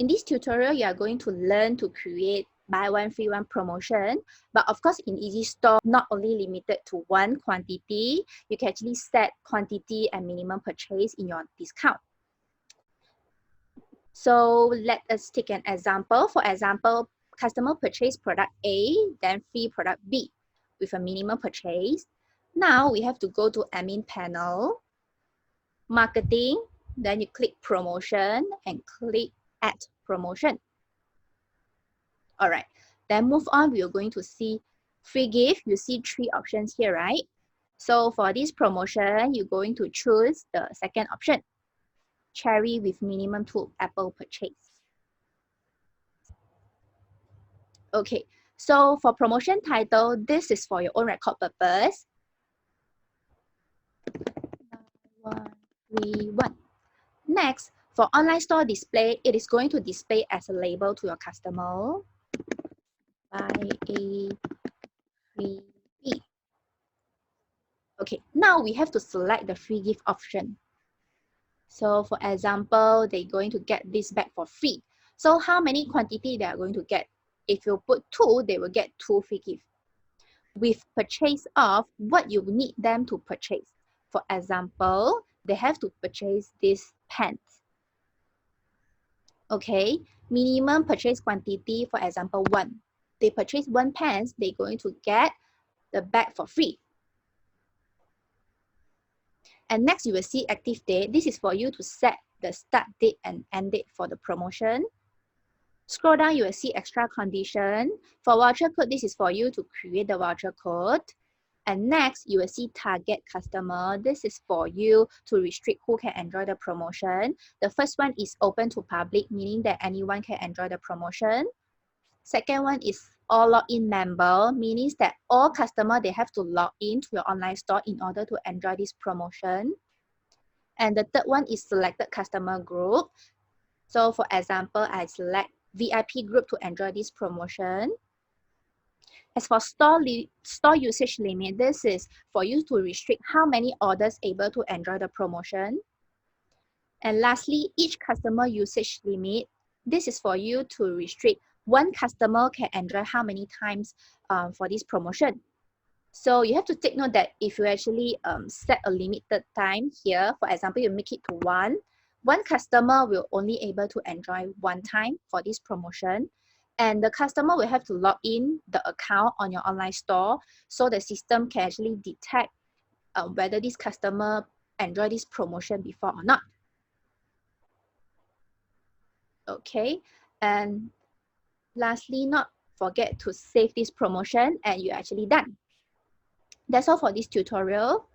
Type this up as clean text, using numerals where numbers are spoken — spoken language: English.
In this tutorial, you are going to learn to create buy one free one promotion. But of course, in Easy Store, not only limited to one quantity, you can actually set quantity and minimum purchase in your discount. So let us take an example. For example, customer purchase product A, then free product B with a minimum purchase. Now we have to go to admin panel, marketing, then you click promotion and click add promotion. All right, then move on, we are going to see free gift. You see 3 options here, right? So for this promotion, you're going to choose the second option, cherry with minimum 2 apple purchase. Okay, so for promotion title, this is for your own record purpose. 131. Next, for online store display, it is going to display as a label to your customer. Buy A, free B. Okay, now we have to select the free gift option. So for example, they're going to get this bag for free. So how many quantity they are going to get? If you put 2, they will get 2 free gifts. With purchase of what you need them to purchase. For example, they have to purchase this pants. Okay, minimum purchase quantity, for example, 1. They purchase 1 pants, they're going to get the bag for free. And next, you will see active date. This is for you to set the start date and end date for the promotion. Scroll down, you will see extra condition. For voucher code, this is for you to create the voucher code. And next, you will see target customer. This is for you to restrict who can enjoy the promotion. The first one is open to public, meaning that anyone can enjoy the promotion. Second one is all login member, meaning that all customers, they have to log in to your online store in order to enjoy this promotion. And the third one is selected customer group. So for example, I select VIP group to enjoy this promotion. As for store usage limit, this is for you to restrict how many orders able to enjoy the promotion. And lastly, each customer usage limit, this is for you to restrict one customer can enjoy how many times for this promotion. So you have to take note that if you actually set a limited time here, for example, you make it to 1, one customer will only able to enjoy 1 time for this promotion. And the customer will have to log in the account on your online store so the system can actually detect whether this customer enjoyed this promotion before or not. Okay, and lastly, not forget to save this promotion and you're actually done. That's all for this tutorial.